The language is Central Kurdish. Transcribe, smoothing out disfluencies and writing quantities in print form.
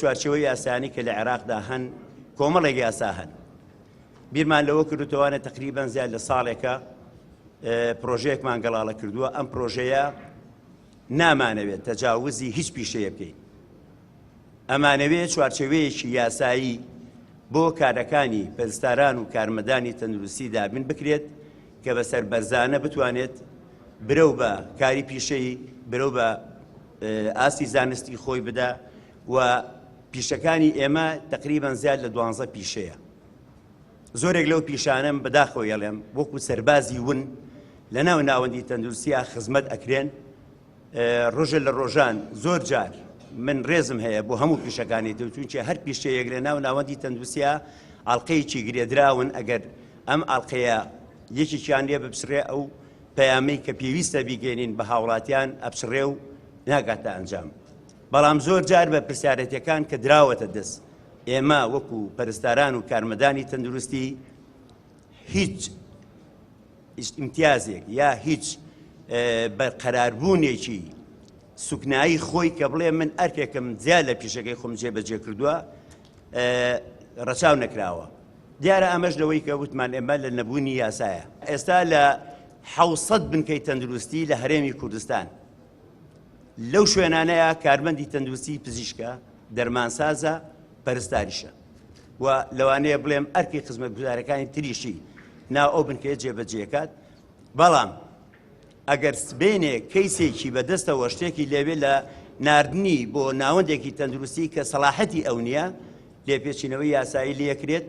چوارچەوەی یاسانی کە لە عێراقدا هەن کۆمەڵێک یاسا هەن بیرمان لەوە کردوتەوانە تقریبان زیاد لە ساڵێکە پرۆژەیەکمان گەڵاڵە کردووە ئەم پرۆژەیە نامانەوێت تەجاوزی هیچ پیشەیە بکەین ئەمانەوێت چوارچەوەیەکی یاسایی بۆ کارەکانی پەرستاران و کارمەدانی تەندروستی دابین بکرێت کە بەسەر بەرزانە بتوانێت برەو بە کاری پیشەی برەو بە ئاسی زانستی خۆی بدا و پیشەکانی ئێمە تقریبان زیاد لە 12 پیشەیە زۆرێک لەو پیشانەم بەداخەوە یەڵێم وەکو سەربازی ون لە ناو ناوەندی تەندروستیە خزمەت ئەکرێن ڕۆژە لە ڕۆژان زۆر جار من ڕێزم هەیە بۆ هەموو پیشەکانی چونکە هەر پیشەیەک لە ناو ناوەندی تەندروستیە ئاڵقەیەکی گرێدراون ئەگەر ئەم ئاڵقەیە یەکێکیان لێ بپسڕێ ئەو پەیامەی کە پێویستە بیگەێنین بە هاوڵاتیان ئەپسڕێ و ناگاتە ئەنجام بەڵام زۆر جار بە پرسیارەتەکان کە دراوەتە دەست ئێمە وەکو پەرستاران و کارمەدانی تەندروستی هیچ ئیمتیازێک یا هیچ بەرقەراربوونێکی سوکنایی خۆی کە بڵێ من ئەرکێکم زیاد لە پیشەکەی خۆم جێبەجێ کردووە ڕەچاو نەکراوە دیارە ئەمەش لەوەی کە وتمان ئێمە لە نەبوونی یاسایە ئێستا لە 700 بنکەی تەندروستی لە هەرێمی کوردستان لەو شوێنانەیە کارمەندی تەندروستی پزیشکە دەرمانسازە پەرستاریشە و لەوانەیە بڵێم ئەرکی خزمەتگوزارەکانی تریشی ناو ئەو بنکەیە جێبەجێکات بەڵام ئەگەر سبێنێ کەیسێکی بەدەستەوە شتێکی لێوێ لە ناردنی بۆ ناوەندێکی تەندروستی کە سەلاحەتی ئەو نییە لێپێچینەوەی یاسایی لێکرێت